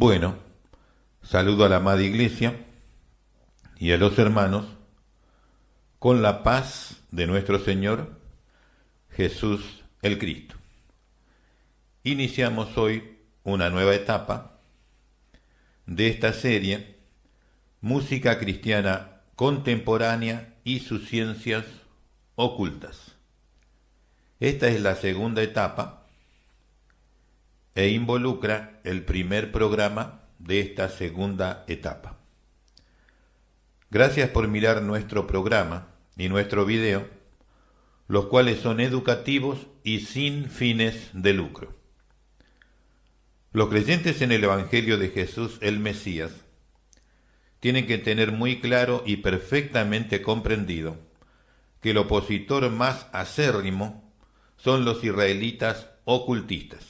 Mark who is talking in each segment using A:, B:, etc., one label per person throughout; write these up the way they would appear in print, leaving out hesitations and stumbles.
A: Bueno, saludo a la amada Iglesia y a los hermanos con la paz de nuestro Señor Jesús el Cristo. Iniciamos hoy una nueva etapa de esta serie, Música Cristiana Contemporánea y sus Ciencias Ocultas. Esta es la segunda etapa e involucra el primer programa de esta segunda etapa. Gracias por mirar nuestro programa y nuestro video, los cuales son educativos y sin fines de lucro. Los creyentes en el Evangelio de Jesús el Mesías tienen que tener muy claro y perfectamente comprendido que el opositor más acérrimo son los israelitas ocultistas,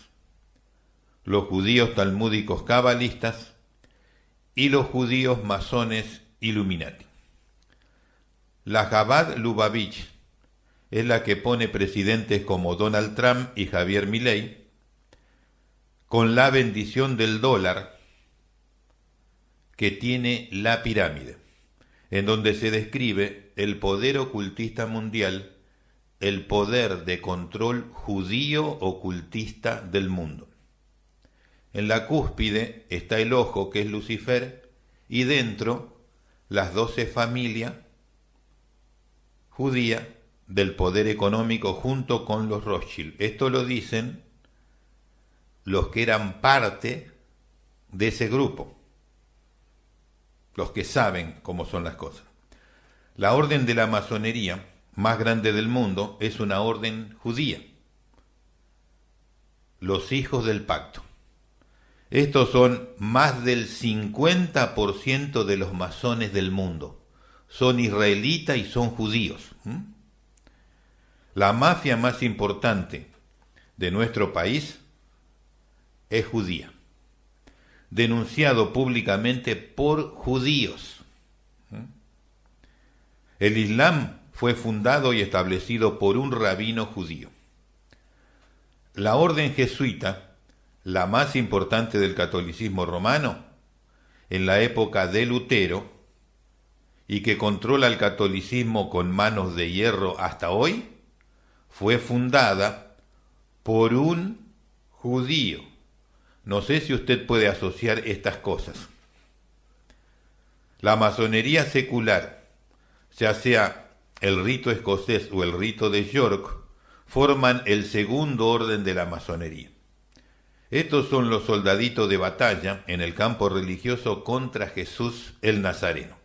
A: los judíos talmúdicos cabalistas y los judíos masones Illuminati. La Chabad Lubavitch es la que pone presidentes como Donald Trump y Javier Milei, con la bendición del dólar que tiene la pirámide, en donde se describe el poder ocultista mundial, el poder de control judío ocultista del mundo. En la cúspide está el ojo, que es Lucifer, y dentro las 12 familias judías del poder económico junto con los Rothschild. Esto lo dicen los que eran parte de ese grupo, los que saben cómo son las cosas. La orden de la masonería más grande del mundo es una orden judía, los hijos del pacto. Estos son más del 50% de los masones del mundo. Son israelitas y son judíos. La mafia más importante de nuestro país es judía, denunciado públicamente por judíos. El Islam fue fundado y establecido por un rabino judío. La orden jesuita, la más importante del catolicismo romano, en la época de Lutero, y que controla el catolicismo con manos de hierro hasta hoy, fue fundada por un judío. No sé si usted puede asociar estas cosas. La masonería secular, ya sea el rito escocés o el rito de York, forman el segundo orden de la masonería. Estos son los soldaditos de batalla en el campo religioso contra Jesús el Nazareno.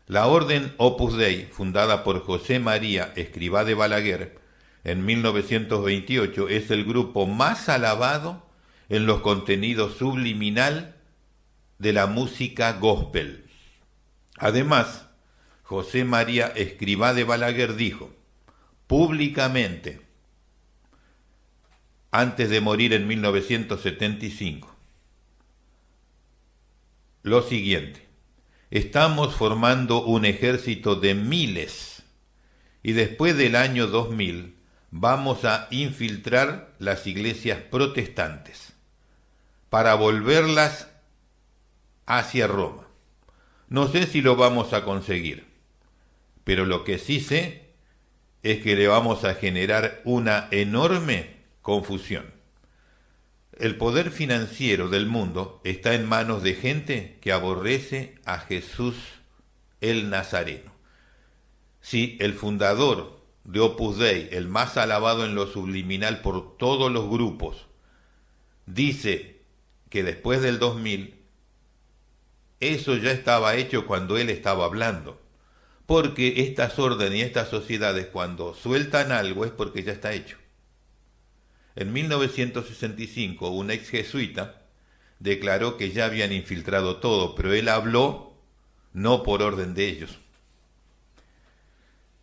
A: La orden Opus Dei, fundada por José María Escrivá de Balaguer en 1928, es el grupo más alabado en los contenidos subliminal de la música gospel. Además, José María Escrivá de Balaguer dijo públicamente, antes de morir en 1975, lo siguiente: estamos formando un ejército de miles y después del año 2000 vamos a infiltrar las iglesias protestantes para volverlas hacia Roma. No sé si lo vamos a conseguir, pero lo que sí sé es que le vamos a generar una enorme confusión. El poder financiero del mundo está en manos de gente que aborrece a Jesús el Nazareno. Si el fundador de Opus Dei, el más alabado en lo subliminal por todos los grupos, dice que después del 2000, eso ya estaba hecho cuando él estaba hablando. Porque estas órdenes y estas sociedades, cuando sueltan algo, es porque ya está hecho. En 1965, un ex jesuita declaró que ya habían infiltrado todo, pero él habló no por orden de ellos.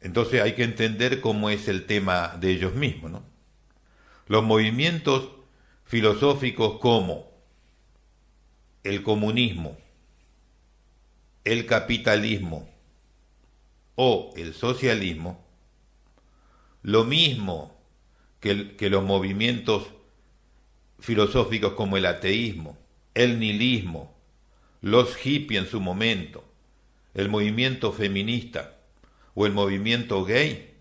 A: Entonces hay que entender cómo es el tema de ellos mismos, ¿no? Los movimientos filosóficos como el comunismo, el capitalismo o el socialismo, lo mismo que los movimientos filosóficos como el ateísmo el nihilismo, los hippies en su momento, el movimiento feminista o el movimiento gay,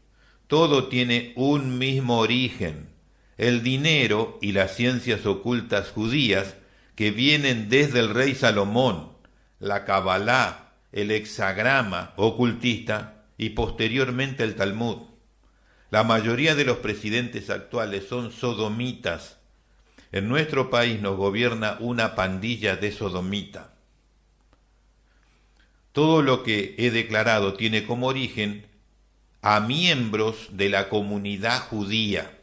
A: todo tiene un mismo origen, el dinero y las ciencias ocultas judías que vienen desde el rey Salomón, la Kabbalah, el hexagrama ocultista y posteriormente el Talmud. La mayoría de los presidentes actuales son sodomitas. En nuestro país nos gobierna una pandilla de sodomita. Todo lo que he declarado tiene como origen a miembros de la comunidad judía,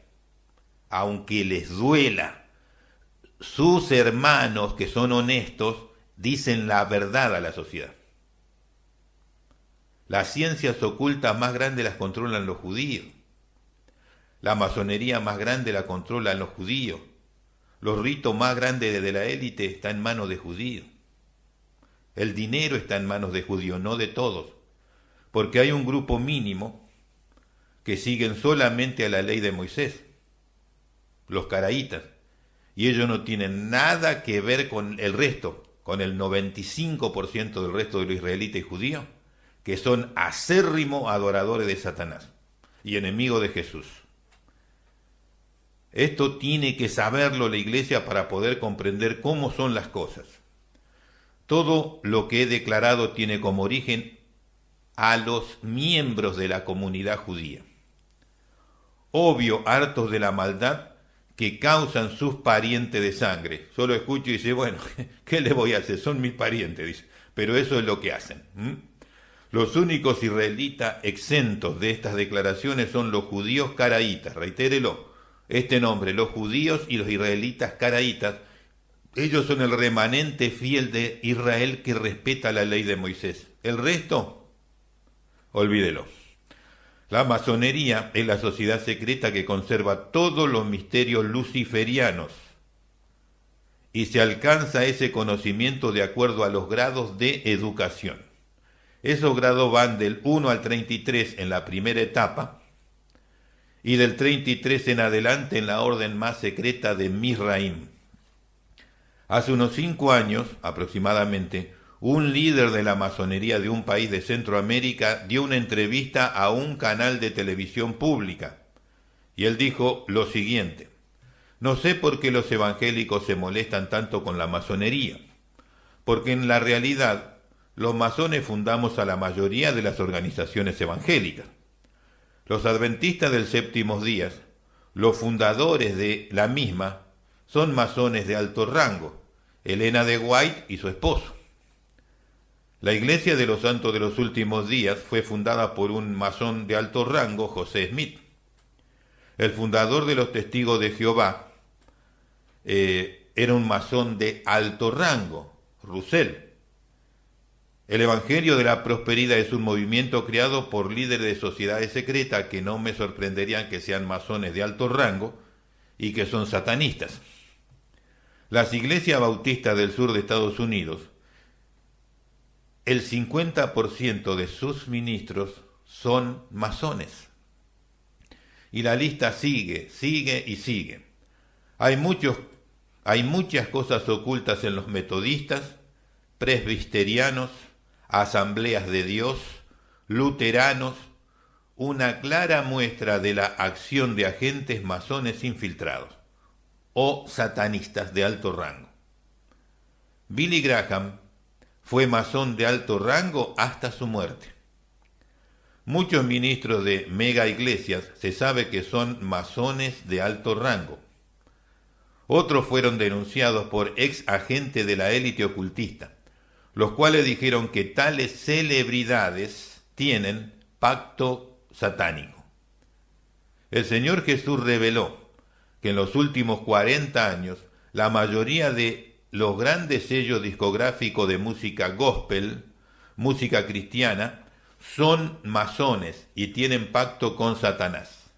A: aunque les duela. Sus hermanos, que son honestos, dicen la verdad a la sociedad. Las ciencias ocultas más grandes las controlan los judíos. La masonería más grande la controlan los judíos. Los ritos más grandes de la élite están en manos de judíos. El dinero está en manos de judíos, no de todos. Porque hay un grupo mínimo que siguen solamente a la ley de Moisés, los caraítas. Y ellos no tienen nada que ver con el resto, con el 95% del resto de los israelitas y judíos, que son acérrimos adoradores de Satanás y enemigos de Jesús. Esto tiene que saberlo la Iglesia para poder comprender cómo son las cosas. Todo lo que he declarado tiene como origen a los miembros de la comunidad judía. Obvio, hartos de la maldad que causan sus parientes de sangre. Solo escucho y dice, bueno, ¿qué le voy a hacer? Son mis parientes, dice. Pero eso es lo que hacen. Los únicos israelitas exentos de estas declaraciones son los judíos caraítas. Reitérelo, este nombre, los judíos y los israelitas caraítas. Ellos son el remanente fiel de Israel que respeta la ley de Moisés. El resto, olvídelo. La masonería es la sociedad secreta que conserva todos los misterios luciferianos y se alcanza ese conocimiento de acuerdo a los grados de educación. Esos grados van del 1 al 33 en la primera etapa y del 33 en adelante en la orden más secreta de Mizraim. Hace unos 5 años aproximadamente, un líder de la masonería de un país de Centroamérica dio una entrevista a un canal de televisión pública y él dijo lo siguiente: no sé por qué los evangélicos se molestan tanto con la masonería, porque en la realidad los masones fundamos a la mayoría de las organizaciones evangélicas. Los adventistas del séptimo día, los fundadores de la misma, son masones de alto rango, Elena de White y su esposo. La Iglesia de los Santos de los Últimos Días fue fundada por un masón de alto rango, José Smith. El fundador de los Testigos de Jehová era un masón de alto rango, Russell. El Evangelio de la Prosperidad es un movimiento creado por líderes de sociedades secretas que no me sorprenderían que sean masones de alto rango y que son satanistas. Las iglesias bautistas del sur de Estados Unidos, el 50% de sus ministros son masones. Y la lista sigue y sigue. Hay muchas cosas ocultas en los metodistas, presbiterianos, asambleas de Dios, luteranos, una clara muestra de la acción de agentes masones infiltrados o satanistas de alto rango. Billy Graham fue masón de alto rango hasta su muerte. Muchos ministros de mega iglesias se sabe que son masones de alto rango. Otros fueron denunciados por ex agentes de la élite ocultista, los cuales dijeron que tales celebridades tienen pacto satánico. El Señor Jesús reveló que en los últimos 40 años la mayoría de los grandes sellos discográficos de música gospel, música cristiana, son masones y tienen pacto con Satanás.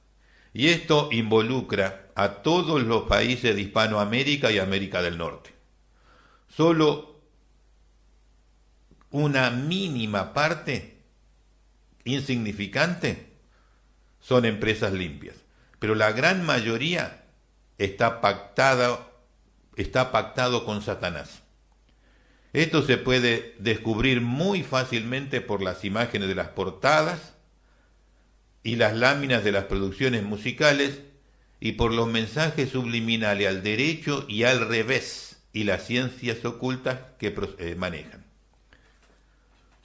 A: Y esto involucra a todos los países de Hispanoamérica y América del Norte. Solo una mínima parte, insignificante, son empresas limpias, pero la gran mayoría está pactada está pactado con Satanás. Esto se puede descubrir muy fácilmente por las imágenes de las portadas y las láminas de las producciones musicales y por los mensajes subliminales al derecho y al revés y las ciencias ocultas que manejan.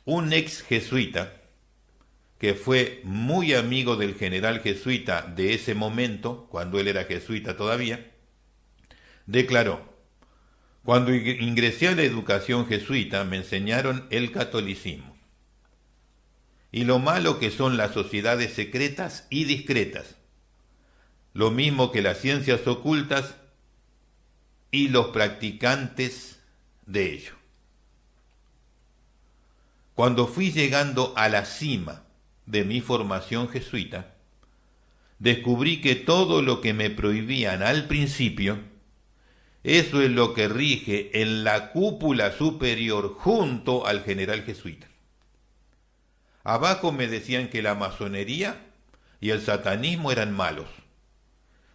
A: Un ex jesuita, que fue muy amigo del general jesuita de ese momento, cuando él era jesuita todavía, declaró: cuando ingresé a la educación jesuita me enseñaron el catolicismo y lo malo que son las sociedades secretas y discretas, lo mismo que las ciencias ocultas y los practicantes de ello. Cuando fui llegando a la cima de mi formación jesuita, descubrí que todo lo que me prohibían al principio, eso es lo que rige en la cúpula superior junto al general jesuita. Abajo me decían que la masonería y el satanismo eran malos,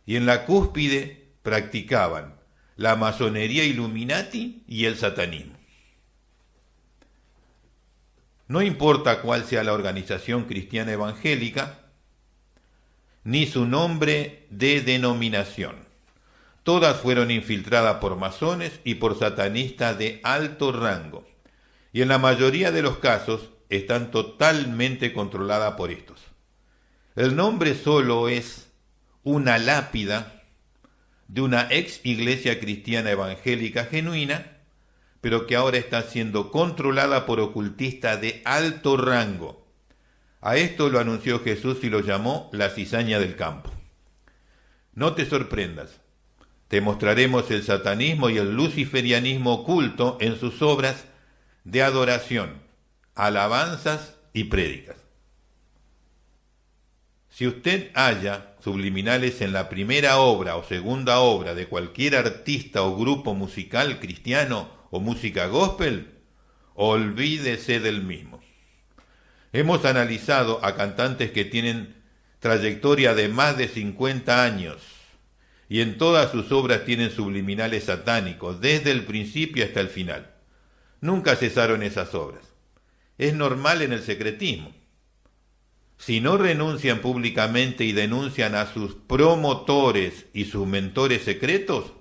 A: y en la cúspide practicaban la masonería Illuminati y el satanismo. No importa cuál sea la organización cristiana evangélica, ni su nombre de denominación. Todas fueron infiltradas por masones y por satanistas de alto rango, y en la mayoría de los casos están totalmente controladas por estos. El nombre solo es una lápida de una ex iglesia cristiana evangélica genuina, pero que ahora está siendo controlada por ocultistas de alto rango. A esto lo anunció Jesús y lo llamó la cizaña del campo. No te sorprendas. Te mostraremos el satanismo y el luciferianismo oculto en sus obras de adoración, alabanzas y prédicas. Si usted halla subliminales en la primera obra o segunda obra de cualquier artista o grupo musical cristiano o música gospel, olvídese del mismo. Hemos analizado a cantantes que tienen trayectoria de más de 50 años, y en todas sus obras tienen subliminales satánicos, desde el principio hasta el final. Nunca cesaron esas obras. Es normal en el secretismo. Si no renuncian públicamente y denuncian a sus promotores y sus mentores secretos,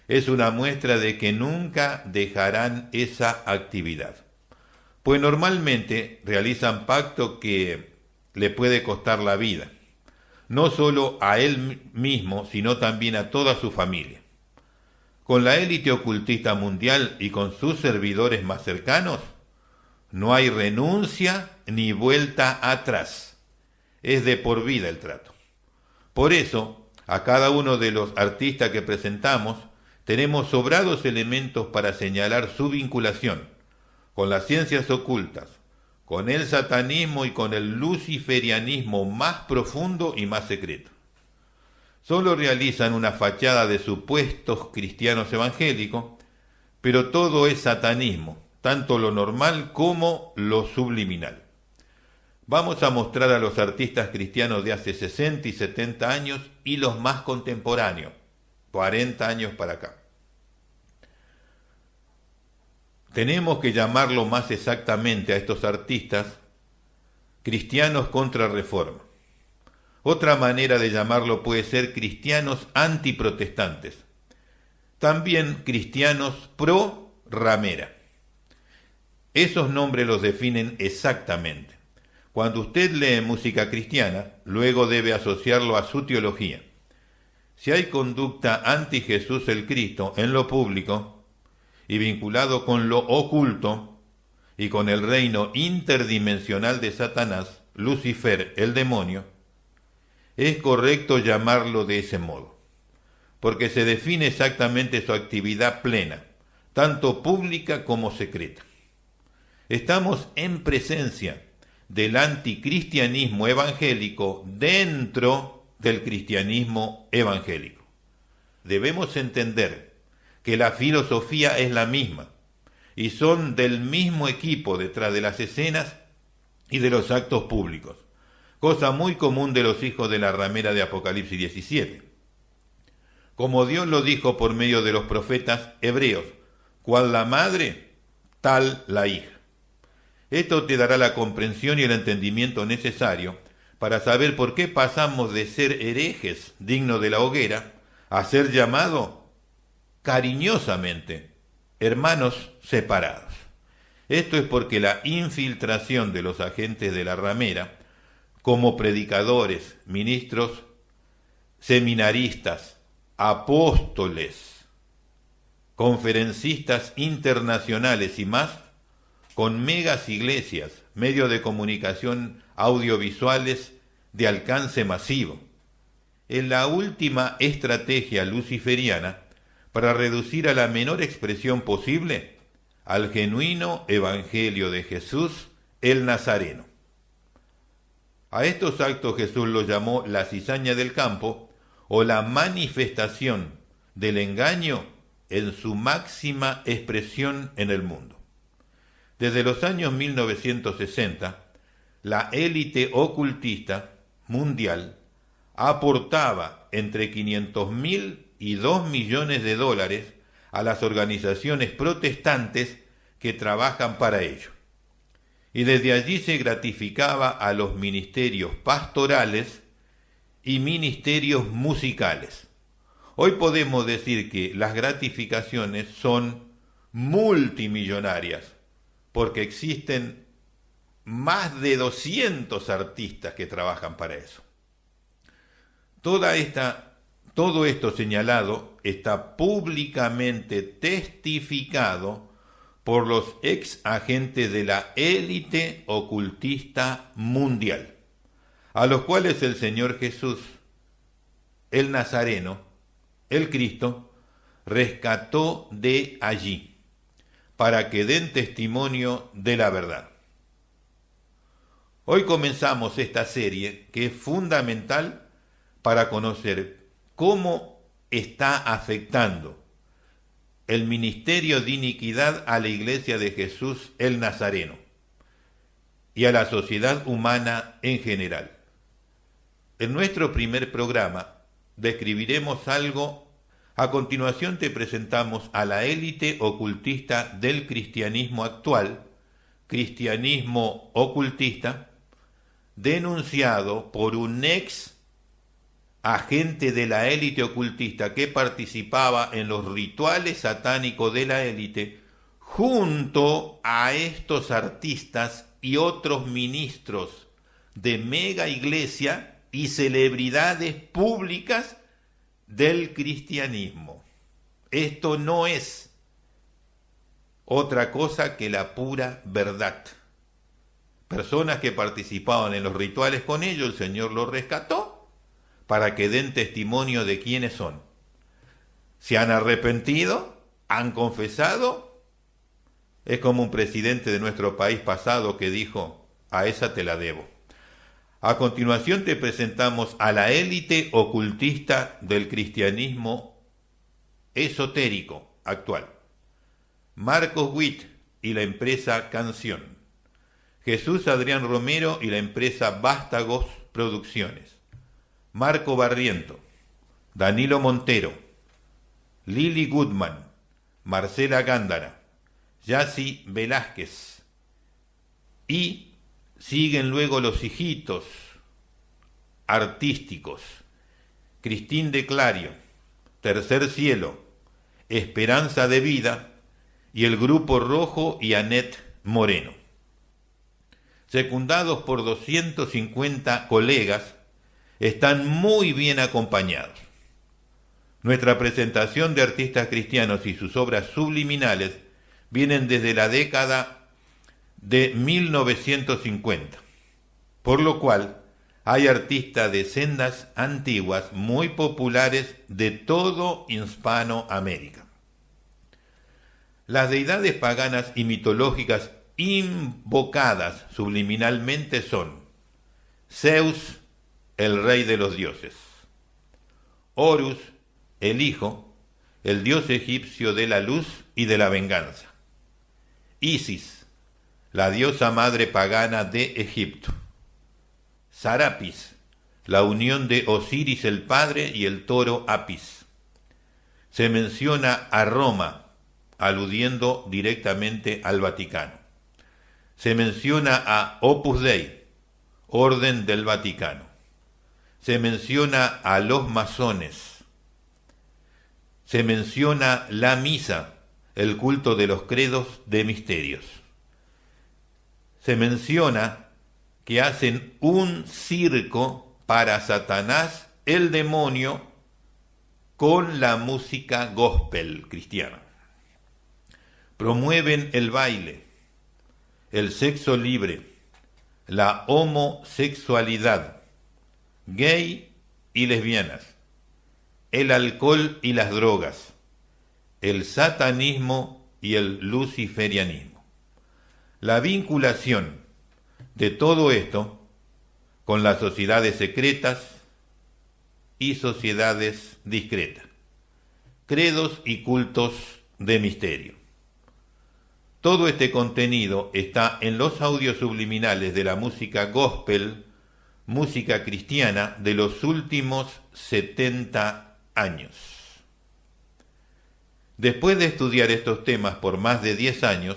A: es una muestra de que nunca dejarán esa actividad. Pues normalmente realizan pacto que le puede costar la vida. No solo a él mismo, sino también a toda su familia. Con la élite ocultista mundial y con sus servidores más cercanos, no hay renuncia ni vuelta atrás. Es de por vida el trato. Por eso, a cada uno de los artistas que presentamos, tenemos sobrados elementos para señalar su vinculación con las ciencias ocultas, con el satanismo y con el luciferianismo más profundo y más secreto. Solo realizan una fachada de supuestos cristianos evangélicos, pero todo es satanismo, tanto lo normal como lo subliminal. Vamos a mostrar a los artistas cristianos de hace 60 y 70 años y los más contemporáneos, 40 años para acá. Tenemos que llamarlo más exactamente a estos artistas cristianos contra reforma. Otra manera de llamarlo puede ser cristianos antiprotestantes. También cristianos pro ramera. Esos nombres los definen exactamente. Cuando usted lee música cristiana, luego debe asociarlo a su teología. Si hay conducta anti-Jesús el Cristo en lo público, y vinculado con lo oculto y con el reino interdimensional de Satanás, Lucifer, el demonio, es correcto llamarlo de ese modo, porque se define exactamente su actividad plena, tanto pública como secreta. Estamos en presencia del anticristianismo evangélico dentro del cristianismo evangélico. Debemos entender que la filosofía es la misma y son del mismo equipo detrás de las escenas y de los actos públicos, cosa muy común de los hijos de la ramera de Apocalipsis 17. como Dios lo dijo por medio de los profetas hebreos: cual la madre, tal la hija. Esto te dará la comprensión y el entendimiento necesario para saber por qué pasamos de ser herejes dignos de la hoguera a ser llamados cariñosamente hermanos separados. Esto es porque la infiltración de los agentes de la ramera, como predicadores, ministros, seminaristas, apóstoles, conferencistas internacionales y más, con megas iglesias, medios de comunicación audiovisuales de alcance masivo, es la última estrategia luciferiana para reducir a la menor expresión posible al genuino evangelio de Jesús el Nazareno. A estos actos Jesús los llamó la cizaña del campo o la manifestación del engaño en su máxima expresión en el mundo. Desde los años 1960, la élite ocultista mundial aportaba entre 500.000 y 2 millones de dólares a las organizaciones protestantes que trabajan para ello. Y desde allí se gratificaba a los ministerios pastorales y ministerios musicales. Hoy podemos decir que las gratificaciones son multimillonarias, porque existen más de 200 artistas que trabajan para eso. Todo esto señalado está públicamente testificado por los ex agentes de la élite ocultista mundial, a los cuales el Señor Jesús, el Nazareno, el Cristo, rescató de allí, para que den testimonio de la verdad. Hoy comenzamos esta serie que es fundamental para conocer cómo está afectando el ministerio de iniquidad a la iglesia de Jesús el Nazareno y a la sociedad humana en general. En nuestro primer programa describiremos algo. A continuación te presentamos a la élite ocultista del cristianismo actual, cristianismo ocultista, denunciado por un ex agente de la élite ocultista que participaba en los rituales satánicos de la élite junto a estos artistas y otros ministros de mega iglesia y celebridades públicas del cristianismo. Esto no es otra cosa que la pura verdad. Personas que participaban en los rituales con ellos, el Señor los rescató para que den testimonio de quiénes son. Se han arrepentido, han confesado. Es como un presidente de nuestro país pasado que dijo: a esa te la debo. A continuación te presentamos a la élite ocultista del cristianismo esotérico actual. Marcos Witt y la empresa Canción. Jesús Adrián Romero y la empresa Vástagos Producciones. Marco Barriento, Danilo Montero, Lili Goodman, Marcela Gándara, Yassi Velázquez. Y siguen luego los hijitos artísticos: Cristín de Clario, Tercer Cielo, Esperanza de Vida y el Grupo Rojo y Anet Moreno. Secundados por 250 colegas, están muy bien acompañados. Nuestra presentación de artistas cristianos y sus obras subliminales vienen desde la década de 1950, por lo cual hay artistas de sendas antiguas muy populares de todo Hispanoamérica. Las deidades paganas y mitológicas invocadas subliminalmente son Zeus, el rey de los dioses; Horus, el hijo, el dios egipcio de la luz y de la venganza; Isis, la diosa madre pagana de Egipto; Sarapis, la unión de Osiris el padre y el toro Apis; se menciona a Roma, aludiendo directamente al Vaticano. Se menciona a Opus Dei, Orden del Vaticano. Se menciona a los masones. Se menciona la misa, el culto de los credos de misterios. Se menciona que hacen un circo para Satanás, el demonio, con la música gospel cristiana. Promueven el baile, el sexo libre, la homosexualidad, gay y lesbianas, el alcohol y las drogas, el satanismo y el luciferianismo. La vinculación de todo esto con las sociedades secretas y sociedades discretas, credos y cultos de misterio. Todo este contenido está en los audios subliminales de la música gospel, música cristiana de los últimos 70 años. Después de estudiar estos temas por más de 10 años,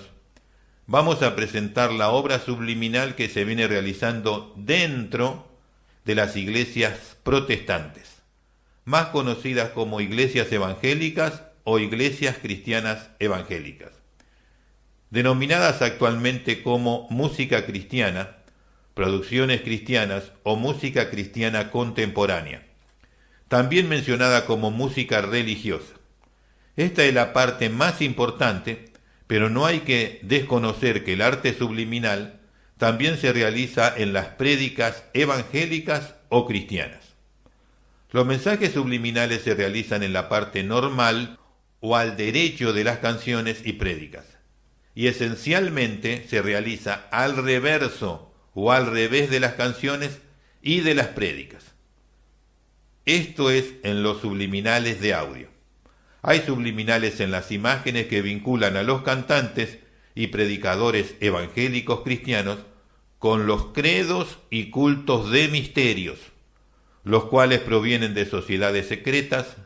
A: vamos a presentar la obra subliminal que se viene realizando dentro de las iglesias protestantes, más conocidas como iglesias evangélicas o iglesias cristianas evangélicas, denominadas actualmente como música cristiana, producciones cristianas o música cristiana contemporánea, también mencionada como música religiosa. Esta es la parte más importante, pero no hay que desconocer que el arte subliminal también se realiza en las prédicas evangélicas o cristianas. Los mensajes subliminales se realizan en la parte normal o al derecho de las canciones y prédicas, y esencialmente se realiza al reverso o al revés de las canciones y de las prédicas. Esto es en los subliminales de audio. Hay subliminales en las imágenes que vinculan a los cantantes y predicadores evangélicos cristianos con los credos y cultos de misterios, los cuales provienen de sociedades secretas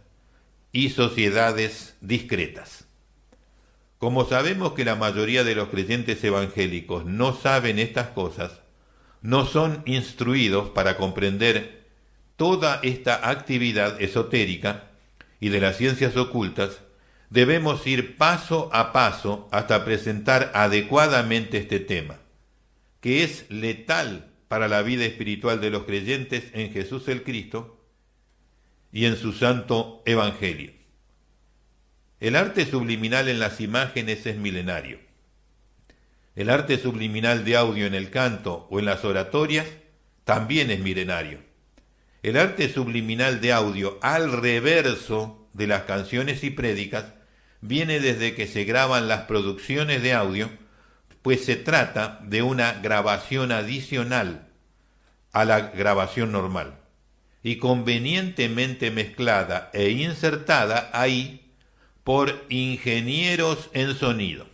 A: y sociedades discretas. Como sabemos que la mayoría de los creyentes evangélicos no saben estas cosas, no son instruidos para comprender toda esta actividad esotérica y de las ciencias ocultas, debemos ir paso a paso hasta presentar adecuadamente este tema, que es letal para la vida espiritual de los creyentes en Jesús el Cristo y en su santo evangelio. El arte subliminal en las imágenes es milenario. El arte subliminal de audio en el canto o en las oratorias también es milenario. El arte subliminal de audio al reverso de las canciones y prédicas viene desde que se graban las producciones de audio, pues se trata de una grabación adicional a la grabación normal y convenientemente mezclada e insertada ahí por ingenieros en sonido.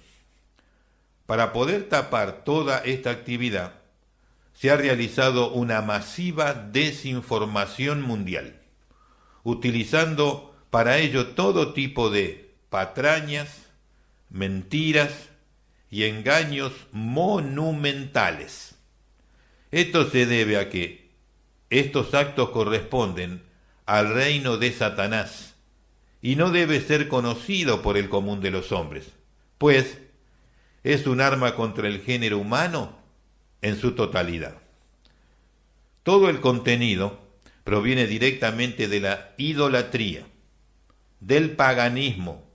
A: Para poder tapar toda esta actividad, se ha realizado una masiva desinformación mundial, utilizando para ello todo tipo de patrañas, mentiras y engaños monumentales. Esto se debe a que estos actos corresponden al reino de Satanás y no debe ser conocido por el común de los hombres, pues es un arma contra el género humano en su totalidad. Todo el contenido proviene directamente de la idolatría, del paganismo,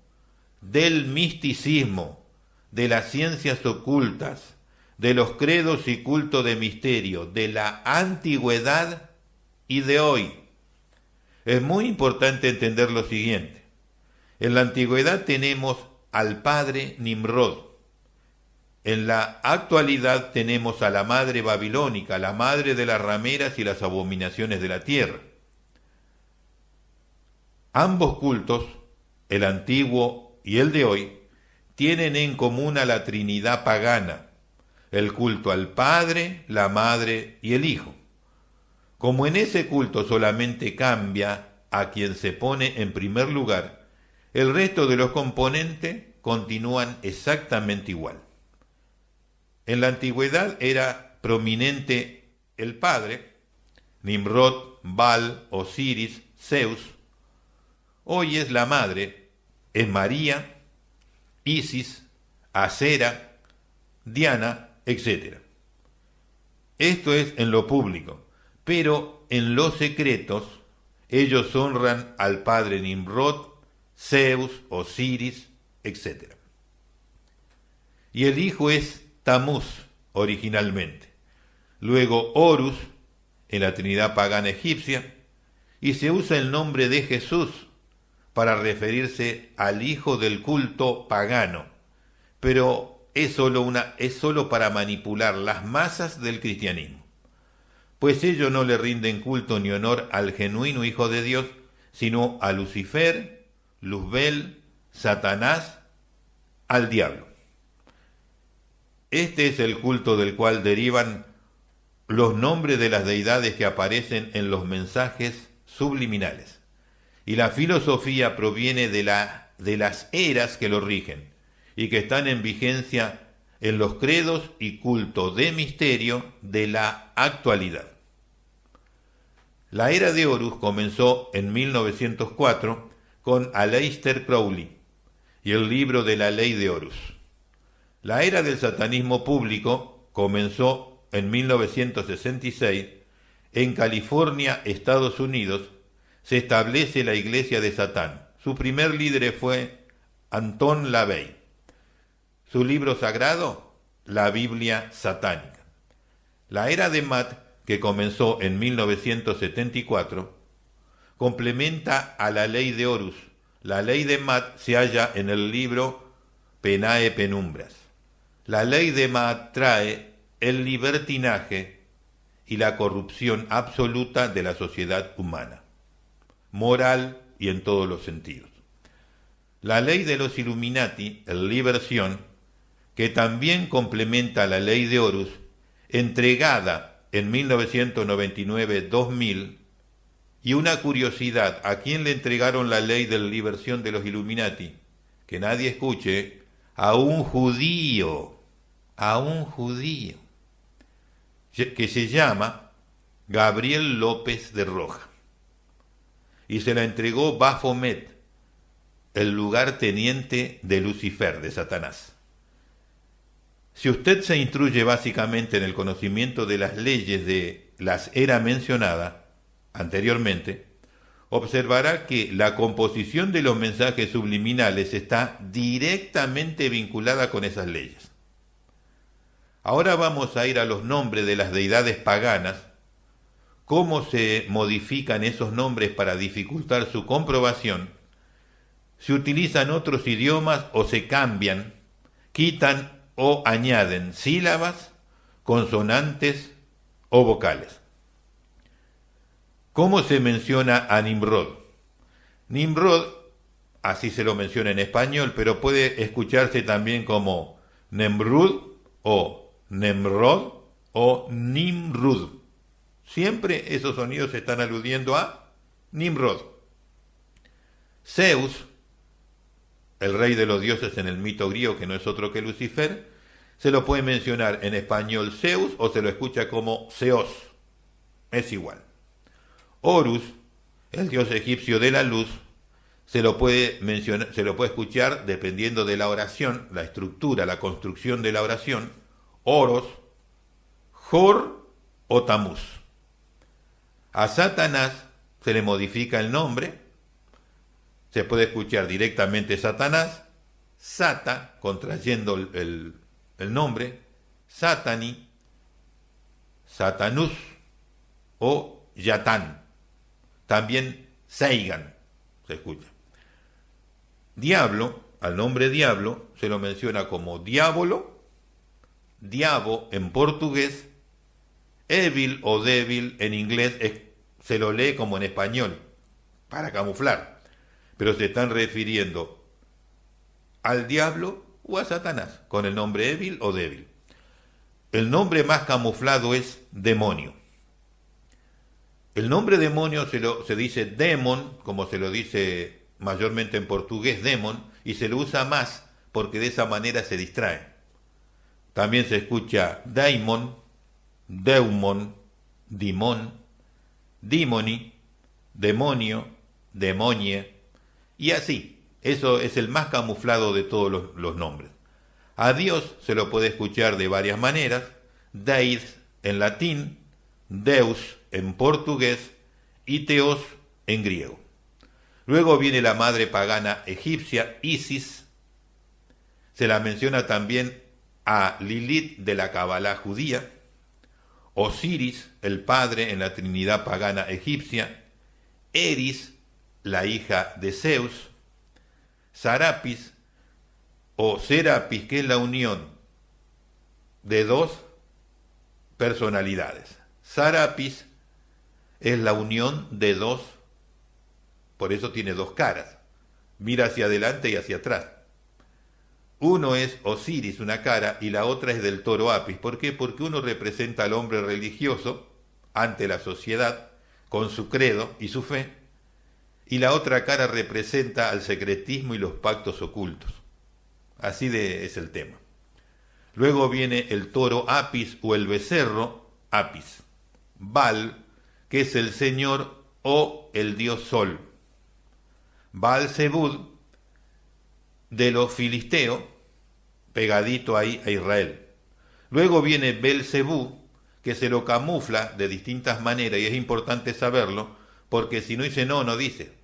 A: del misticismo, de las ciencias ocultas, de los credos y culto de misterio, de la antigüedad y de hoy. Es muy importante entender lo siguiente. En la antigüedad tenemos al padre Nimrod. En la actualidad tenemos a la madre babilónica, la madre de las rameras y las abominaciones de la tierra. Ambos cultos, el antiguo y el de hoy, tienen en común a la Trinidad pagana, el culto al Padre, la Madre y el Hijo. Como en ese culto solamente cambia a quien se pone en primer lugar, El resto de los componentes continúan exactamente igual. En la antigüedad era prominente el padre, Nimrod, Baal, Osiris, Zeus. Hoy es la madre, es María, Isis, Acera, Diana, etc. Esto es en lo público, pero en los secretos ellos honran al padre Nimrod, Zeus, Osiris, etc. Y el hijo es Tamuz originalmente, luego Horus en la Trinidad pagana egipcia, y se usa el nombre de Jesús para referirse al hijo del culto pagano, pero es solo para manipular las masas del cristianismo, pues ellos no le rinden culto ni honor al genuino Hijo de Dios, sino a Lucifer, Luzbel, Satanás, al diablo. Este es el culto del cual derivan los nombres de las deidades que aparecen en los mensajes subliminales. Y la filosofía proviene de las eras que lo rigen y que están en vigencia en los credos y cultos de misterio de la actualidad. La era de Horus comenzó en 1904 con Aleister Crowley y el libro de la ley de Horus. La era del satanismo público comenzó en 1966. En California, Estados Unidos, se establece la Iglesia de Satán. Su primer líder fue Anton LaVey. Su libro sagrado, la Biblia satánica. La era de Matt, que comenzó en 1974, complementa a la ley de Horus. La ley de Matt se halla en el libro Penae Penumbras. La ley de Matt trae el libertinaje y la corrupción absoluta de la sociedad humana, moral y en todos los sentidos. La ley de los Illuminati, el Liberción, que también complementa la ley de Horus, entregada en 1999-2000, y una curiosidad, ¿a quién le entregaron la ley de Liberción de los Illuminati? Que nadie escuche, a un judío, que se llama Gabriel López de Roja, y se la entregó Baphomet, el lugarteniente de Lucifer, de Satanás. Si usted se instruye básicamente en el conocimiento de las leyes de las eras mencionadas anteriormente, observará que la composición de los mensajes subliminales está directamente vinculada con esas leyes. Ahora vamos a ir a los nombres de las deidades paganas, cómo se modifican esos nombres para dificultar su comprobación, se utilizan otros idiomas o se cambian, quitan o añaden sílabas, consonantes o vocales. ¿Cómo se menciona a Nimrod? Nimrod, así se lo menciona en español, pero puede escucharse también como Nemrud o Nemrod o Nimrud. Siempre esos sonidos están aludiendo a Nimrod. Zeus, el rey de los dioses en el mito griego, que no es otro que Lucifer, se lo puede mencionar en español Zeus o se lo escucha como Zeos. Es igual. Horus, el dios egipcio de la luz, se lo puede escuchar dependiendo de la oración, la estructura, la construcción de la oración, Oros, Jor o Tamuz. A Satanás se le modifica el nombre, se puede escuchar directamente Satanás, Sata, contrayendo el nombre, Satani, Satanus o Yatán. También Seigan se escucha. Diablo, al nombre diablo, se lo menciona como diablo, diabo en portugués, evil o débil en inglés, se lo lee como en español, para camuflar, pero se están refiriendo al diablo o a Satanás, con el nombre evil o débil. El nombre más camuflado es demonio. El nombre demonio se dice demon, como se lo dice mayormente en portugués demon, y se lo usa más porque de esa manera se distrae. También se escucha daimon, deumon, dimon, dimoni, demonio, demonie, y así. Eso es el más camuflado de todos los nombres. A Dios se lo puede escuchar de varias maneras: Deus en latín, Deus en portugués y Theos en griego. Luego viene la madre pagana egipcia, Isis. Se la menciona también a Lilith de la Cabalá judía, Osiris, el padre en la Trinidad pagana egipcia, Eris, la hija de Zeus, Serapis o Serapis, que es la unión de dos personalidades. Serapis es la unión de dos, por eso tiene dos caras, mira hacia adelante y hacia atrás. Uno es Osiris, una cara, y la otra es del toro Apis. ¿Por qué? Porque uno representa al hombre religioso ante la sociedad, con su credo y su fe, y la otra cara representa al secretismo y los pactos ocultos. Así es el tema. Luego viene el toro Apis o el becerro Apis. Baal, que es el señor o el dios sol. Baal-Zebud, de los filisteos, pegadito ahí a Israel. Luego viene Belcebú, que se lo camufla de distintas maneras, y es importante saberlo, porque si no dice no dice.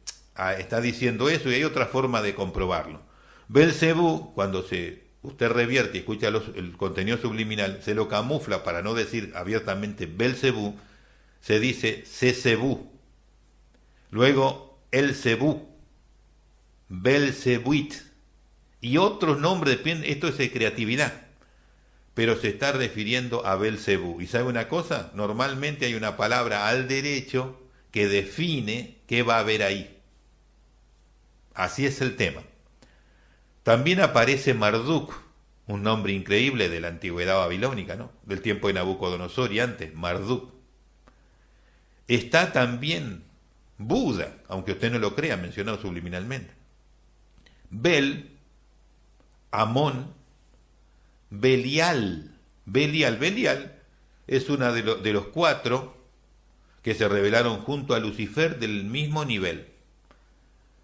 A: Está diciendo eso, y hay otra forma de comprobarlo. Belcebú, cuando usted revierte y escucha el contenido subliminal, se lo camufla para no decir abiertamente Belcebú, se dice Cecebú. Luego El-Cebú, Belcebuit, y otros nombres, esto es de creatividad, pero se está refiriendo a Belcebú. ¿Y sabe una cosa? Normalmente hay una palabra al derecho que define qué va a haber ahí. Así es el tema. También aparece Marduk, un nombre increíble de la antigüedad babilónica, ¿no? Del tiempo de Nabucodonosor y antes, Marduk. Está también Buda, aunque usted no lo crea, mencionado subliminalmente. Bel, Amón, Belial. Belial es una de los cuatro que se rebelaron junto a Lucifer del mismo nivel.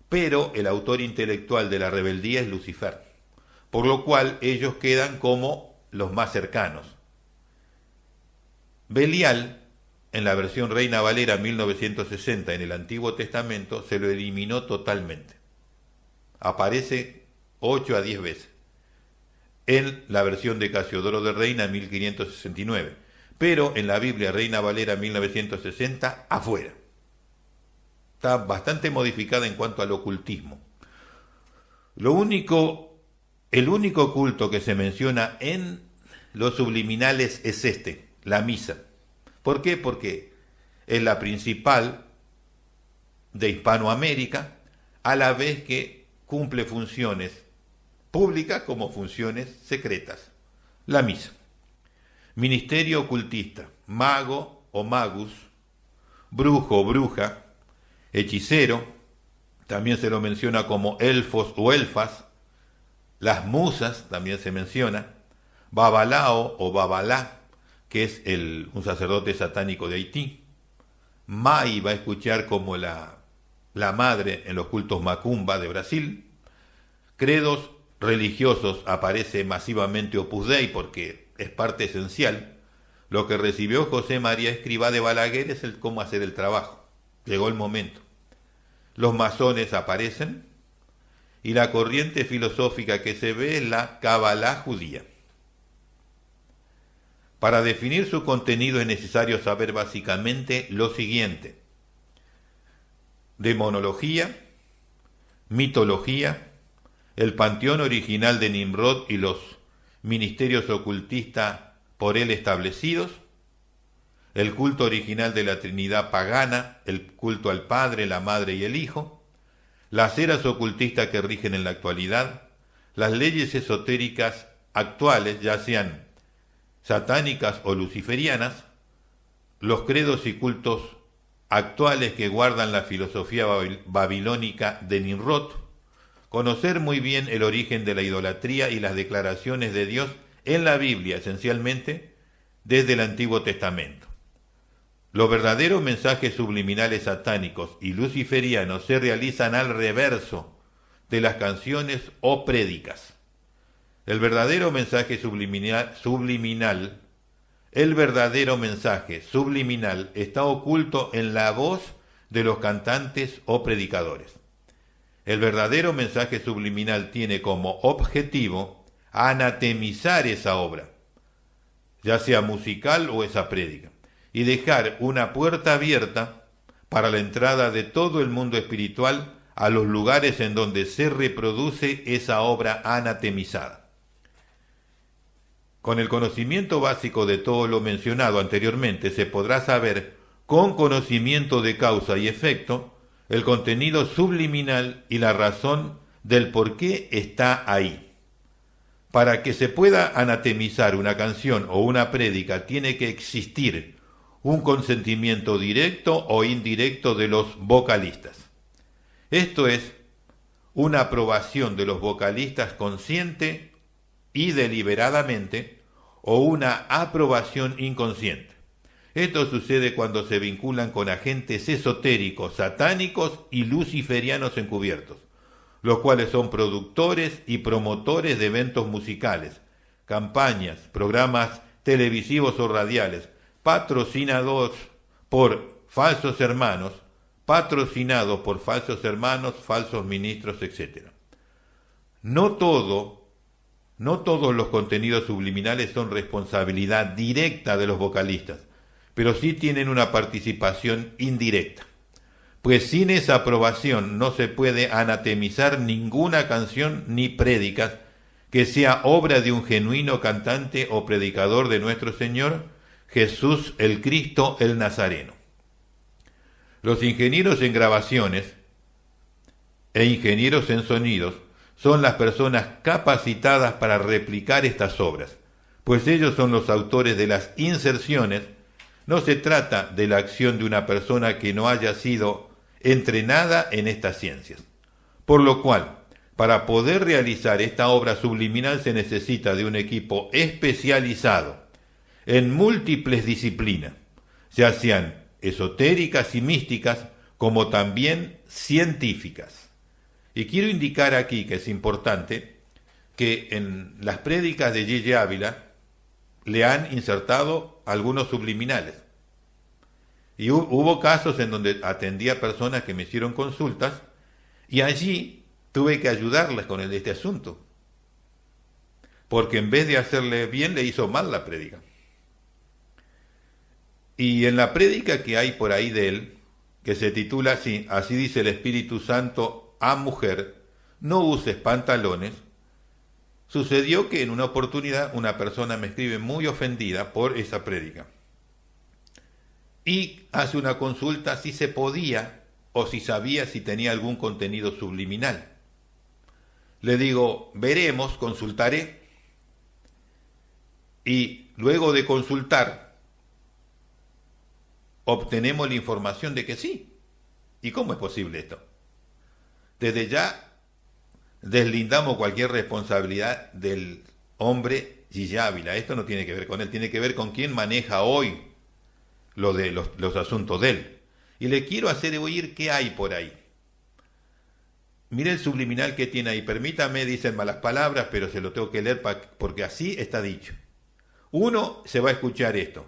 A: Pero el autor intelectual de la rebeldía es Lucifer, por lo cual ellos quedan como los más cercanos. Belial, en la versión Reina Valera 1960 en el Antiguo Testamento, se lo eliminó totalmente. Aparece 8 a 10 veces. En la versión de Casiodoro de Reina 1569. Pero en la Biblia Reina Valera 1960, afuera. Está bastante modificada en cuanto al ocultismo. El único culto que se menciona en los subliminales es la misa. ¿Por qué? Porque es la principal de Hispanoamérica, a la vez que cumple funciones públicas como funciones secretas. La misa. Ministerio ocultista, mago o magus, brujo o bruja, hechicero, también se lo menciona como elfos o elfas, las musas también se menciona, babalao o babalá, que es un sacerdote satánico de Haití. Mai va a escuchar como la madre en los cultos macumba de Brasil. Credos religiosos aparece masivamente Opus Dei porque es parte esencial. Lo que recibió José María Escrivá de Balaguer es el cómo hacer el trabajo. Llegó el momento. Los masones aparecen y la corriente filosófica que se ve es la Cabalá judía. Para definir su contenido es necesario saber básicamente lo siguiente: demonología, mitología, el panteón original de Nimrod y los ministerios ocultistas por él establecidos, el culto original de la Trinidad pagana, el culto al Padre, la Madre y el Hijo, las eras ocultistas que rigen en la actualidad, las leyes esotéricas actuales, ya sean satánicas o luciferianas, los credos y cultos actuales que guardan la filosofía babilónica de Nimrod, conocer muy bien el origen de la idolatría y las declaraciones de Dios en la Biblia, esencialmente desde el Antiguo Testamento. Los verdaderos mensajes subliminales satánicos y luciferianos se realizan al reverso de las canciones o prédicas. El verdadero mensaje subliminal está oculto en la voz de los cantantes o predicadores. El verdadero mensaje subliminal tiene como objetivo anatemizar esa obra, ya sea musical o esa prédica, y dejar una puerta abierta para la entrada de todo el mundo espiritual a los lugares en donde se reproduce esa obra anatemizada. Con el conocimiento básico de todo lo mencionado anteriormente se podrá saber con conocimiento de causa y efecto el contenido subliminal y la razón del por qué está ahí. Para que se pueda anatemizar una canción o una prédica tiene que existir un consentimiento directo o indirecto de los vocalistas. Esto es, una aprobación de los vocalistas consciente y deliberadamente o una aprobación inconsciente. Esto sucede cuando se vinculan con agentes esotéricos, satánicos y luciferianos encubiertos, los cuales son productores y promotores de eventos musicales, campañas, programas televisivos o radiales, patrocinados por falsos hermanos, falsos ministros, etc. No todos los contenidos subliminales son responsabilidad directa de los vocalistas, pero sí tienen una participación indirecta, pues sin esa aprobación no se puede anatemizar ninguna canción ni prédicas que sea obra de un genuino cantante o predicador de nuestro Señor Jesús el Cristo el Nazareno. Los ingenieros en grabaciones e ingenieros en sonidos son las personas capacitadas para replicar estas obras, pues ellos son los autores de las inserciones. No se trata de la acción de una persona que no haya sido entrenada en estas ciencias. Por lo cual, para poder realizar esta obra subliminal se necesita de un equipo especializado en múltiples disciplinas, ya sean esotéricas y místicas, como también científicas. Y quiero indicar aquí que es importante que en las prédicas de Gigi Ávila le han insertado algunos subliminales. Y hubo casos en donde atendí a personas que me hicieron consultas y allí tuve que ayudarles con este asunto, porque en vez de hacerle bien le hizo mal la prédica. Y en la prédica que hay por ahí de él, que se titula así dice el Espíritu Santo a mujer, no uses pantalones, sucedió que en una oportunidad una persona me escribe muy ofendida por esa prédica y hace una consulta si se podía o si sabía si tenía algún contenido subliminal. Le digo, veremos, consultaré, y luego de consultar obtenemos la información de que sí. ¿Y cómo es posible esto? Desde ya deslindamos cualquier responsabilidad del hombre Gigi Ávila. Esto no tiene que ver con él, tiene que ver con quién maneja hoy los asuntos de él. Y le quiero hacer oír qué hay por ahí. Mire el subliminal que tiene ahí. Permítame, dicen malas palabras, pero se lo tengo que leer porque así está dicho. Uno se va a escuchar esto.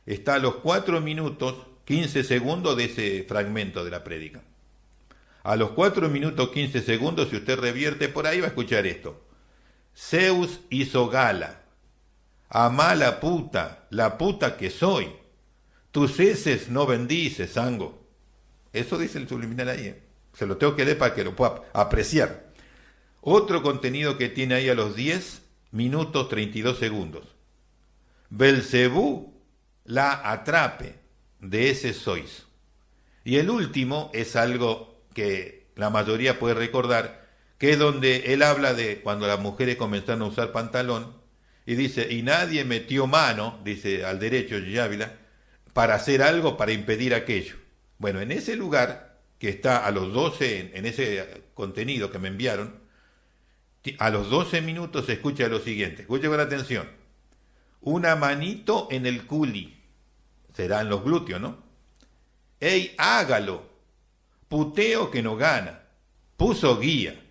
A: Está a los 4 minutos 15 segundos de ese fragmento de la prédica. A los 4 minutos 15 segundos, si usted revierte por ahí, va a escuchar esto. Zeus hizo gala. Amá la puta que soy. Tus heces no bendices, sango. Eso dice el subliminal ahí. Se lo tengo que leer para que lo pueda apreciar. Otro contenido que tiene ahí a los 10 minutos 32 segundos. Belcebú la atrape, de ese sois. Y el último es algo que la mayoría puede recordar, que es donde él habla de cuando las mujeres comenzaron a usar pantalón, y dice, y nadie metió mano, dice al derecho Gigi Ávila, para hacer algo para impedir aquello. Bueno, en ese lugar que está a los 12, en ese contenido que me enviaron, a los 12 minutos se escucha lo siguiente, escuche con atención, una manito en el culi, será en los glúteos, ¿no? ¡Ey, hágalo! Puteo que no gana, puso guía,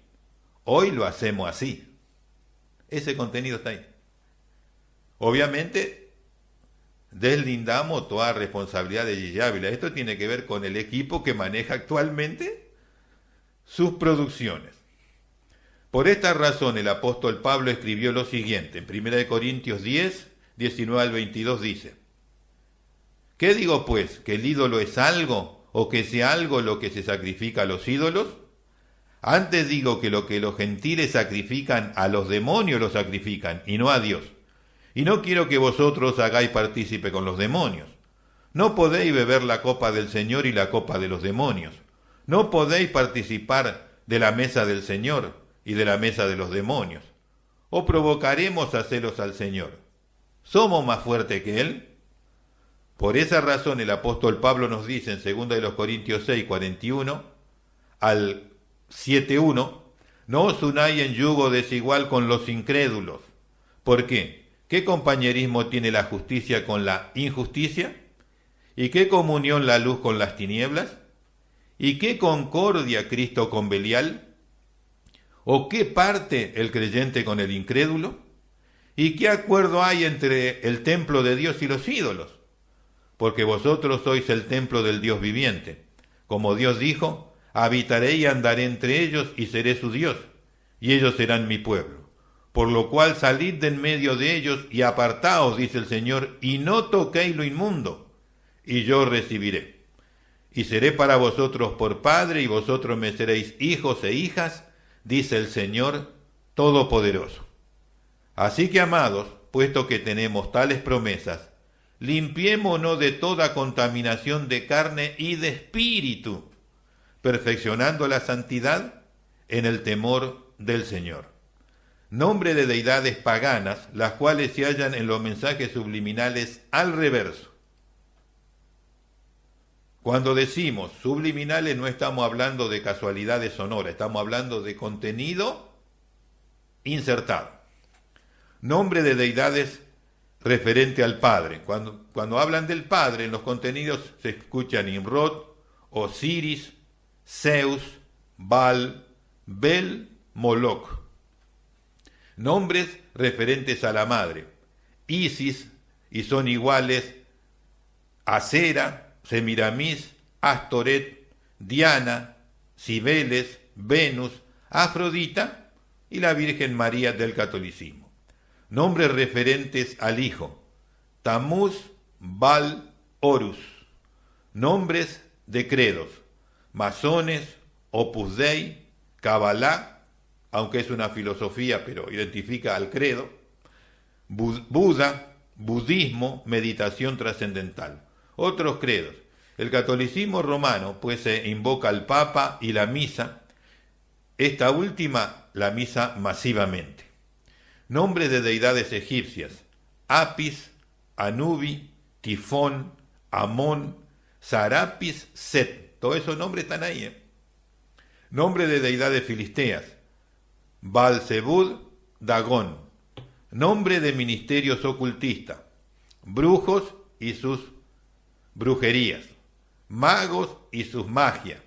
A: hoy lo hacemos así. Ese contenido está ahí. Obviamente, deslindamos toda responsabilidad de Gigi Ávila. Esto tiene que ver con el equipo que maneja actualmente sus producciones. Por esta razón, el apóstol Pablo escribió lo siguiente. En 1 Corintios 10, 19 al 22 dice: ¿Qué digo pues? ¿Que el ídolo es algo? ¿O que sea algo lo que se sacrifica a los ídolos? Antes digo que lo que los gentiles sacrifican a los demonios lo sacrifican, y no a Dios. Y no quiero que vosotros hagáis partícipe con los demonios. No podéis beber la copa del Señor y la copa de los demonios. No podéis participar de la mesa del Señor y de la mesa de los demonios. ¿O provocaremos a celos al Señor? ¿Somos más fuertes que Él? Por esa razón el apóstol Pablo nos dice en 2 Corintios 6, 41 al 7.1, no os unáis en yugo desigual con los incrédulos. ¿Por qué? ¿Qué compañerismo tiene la justicia con la injusticia? ¿Y qué comunión la luz con las tinieblas? ¿Y qué concordia Cristo con Belial? ¿O qué parte el creyente con el incrédulo? ¿Y qué acuerdo hay entre el templo de Dios y los ídolos? Porque vosotros sois el templo del Dios viviente. Como Dios dijo, habitaré y andaré entre ellos y seré su Dios, y ellos serán mi pueblo. Por lo cual salid de en medio de ellos y apartaos, dice el Señor, y no toquéis lo inmundo, y yo recibiré. Y seré para vosotros por padre, y vosotros me seréis hijos e hijas, dice el Señor Todopoderoso. Así que, amados, puesto que tenemos tales promesas, limpiémonos de toda contaminación de carne y de espíritu, perfeccionando la santidad en el temor del Señor. Nombre de deidades paganas, las cuales se hallan en los mensajes subliminales al reverso. Cuando decimos subliminales no estamos hablando de casualidades sonoras, estamos hablando de contenido insertado. Nombre de deidades referente al Padre. Cuando hablan del Padre, en los contenidos se escuchan Nimrod, Osiris, Zeus, Baal, Bel, Moloch. Nombres referentes a la Madre. Isis, y son iguales Acera, Semiramis, Astoret, Diana, Cibeles, Venus, Afrodita y la Virgen María del catolicismo. Nombres referentes al Hijo: Tamuz, Baal, Horus. Nombres de credos: masones, Opus Dei, Kabbalah, aunque es una filosofía pero identifica al credo, Buda, budismo, meditación trascendental. Otros credos: el catolicismo romano, pues se invoca al Papa y la misa, esta última la misa masivamente. Nombres de deidades egipcias: Apis, Anubi, Tifón, Amón, Sarapis, Set. Todos esos nombres están ahí. Nombre de deidades filisteas: Baal-Zebud, Dagón. Nombre de ministerios ocultistas: brujos y sus brujerías, magos y sus magias,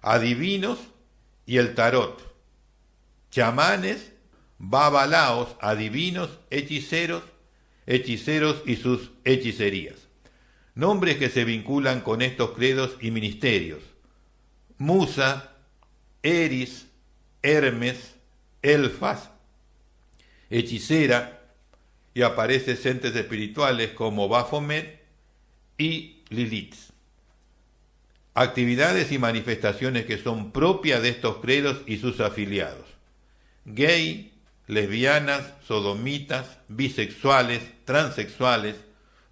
A: adivinos y el tarot, chamanes, babalaos, adivinos, hechiceros y sus hechicerías. Nombres que se vinculan con estos credos y ministerios: Musa, Eris, Hermes, Elfas, hechicera, y aparecen entes espirituales como Baphomet y Lilith. Actividades y manifestaciones que son propias de estos credos y sus afiliados: gay, lesbianas, sodomitas, bisexuales, transexuales,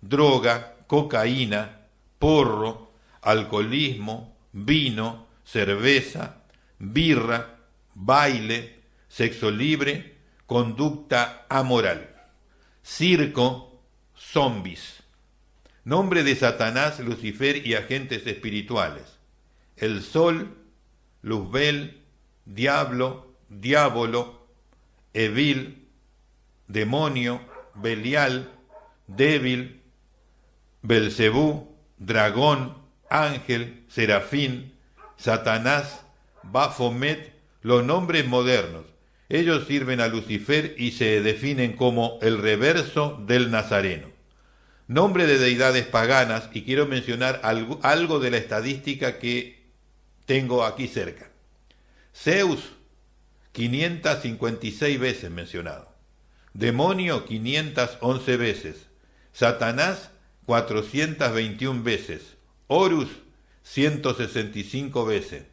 A: droga, cocaína, porro, alcoholismo, vino, cerveza, birra, baile, sexo libre, conducta amoral, circo, zombies. Nombre de Satanás, Lucifer y agentes espirituales. El sol, Luzbel, diablo, diabolo, Evil, demonio, Belial, débil, Belcebú, dragón, ángel, serafín, Satanás, Baphomet, los nombres modernos. Ellos sirven a Lucifer y se definen como el reverso del Nazareno. Nombre de deidades paganas, y quiero mencionar algo de la estadística que tengo aquí cerca. Zeus, 556 veces mencionado. Demonio, 511 veces. Satanás, 421 veces. Horus, 165 veces.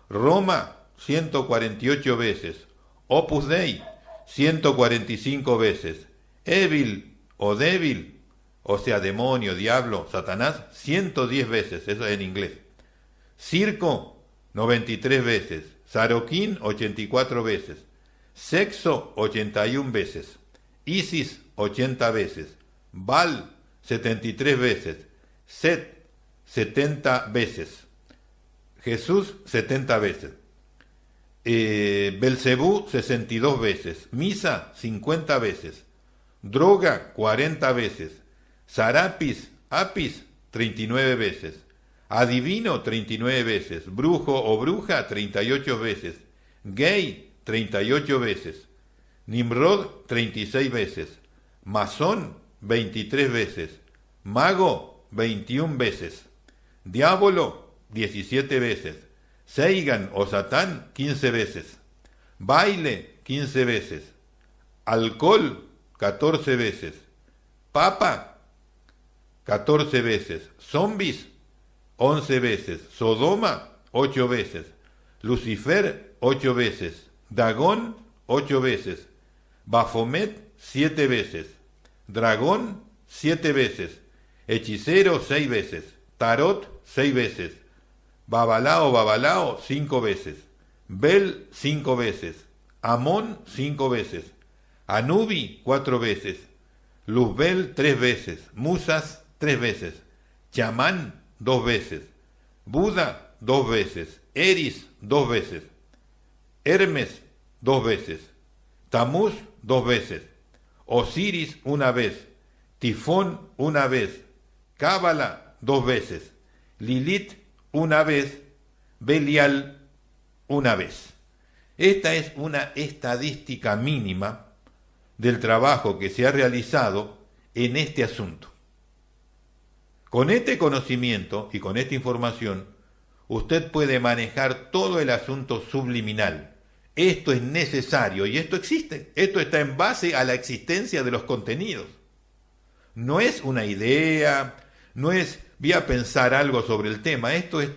A: Roma, 148 veces. Opus Dei, 145 veces. Evil o débil, o sea, demonio, diablo, Satanás, 110 veces, eso es en inglés. Circo, 93 veces. Saroquín, 84 veces. Sexo, 81 veces. Isis, 80 veces. Baal, 73 veces. Set, 70 veces. Jesús, 70 veces. Belcebú, 62 veces. Misa, 50 veces. Droga, 40 veces. Sarapis, Apis, 39 veces. Adivino, 39 veces. Brujo o bruja, 38 veces. Gay, 38 veces. Nimrod, 36 veces. Masón, 23 veces. Mago, 21 veces. Diablo, 17 veces. Seigan o Satán, 15 veces. Baile, 15 veces. Alcohol, 14 veces. Papa, 14 veces. Zombies, 11 veces. Sodoma, 8 veces. Lucifer, 8 veces. Dagón, 8 veces. Baphomet, 7 veces. Dragón, 7 veces. Hechicero, 6 veces. Tarot, 6 veces. Babalao, 5 veces. Bel, 5 veces. Amón, 5 veces. Anubi, 4 veces. Luzbel, 3 veces. Musas, 3 veces. Chamán, 2 veces. Buda, 2 veces. Eris, 2 veces. Hermes, 2 veces. Tamuz, 2 veces. Osiris, 1 vez. Tifón, 1 vez. Cábala, 2 veces. Lilith, 1 vez. Belial, 1 vez. Esta es una estadística mínima del trabajo que se ha realizado en este asunto. Con este conocimiento y con esta información, usted puede manejar todo el asunto subliminal. Esto es necesario y esto existe. Esto está en base a la existencia de los contenidos. No es una idea, no es voy a pensar algo sobre el tema. Esto es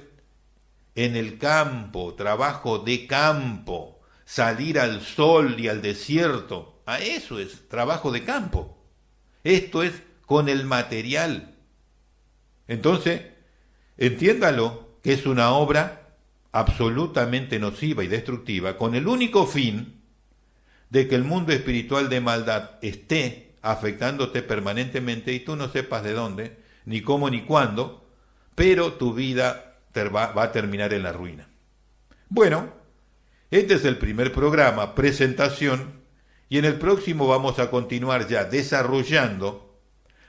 A: en el campo, trabajo de campo, salir al sol y al desierto. A eso es trabajo de campo. Esto es con el material. Entonces, entiéndalo que es una obra absolutamente nociva y destructiva, con el único fin de que el mundo espiritual de maldad esté afectándote permanentemente y tú no sepas de dónde, ni cómo, ni cuándo, pero tu vida va a terminar en la ruina. Bueno, este es el primer programa, presentación, y en el próximo vamos a continuar ya desarrollando,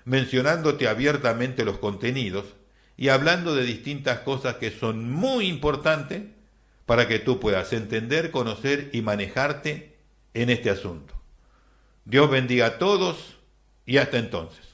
A: mencionándote abiertamente los contenidos y hablando de distintas cosas que son muy importantes para que tú puedas entender, conocer y manejarte en este asunto. Dios bendiga a todos y hasta entonces.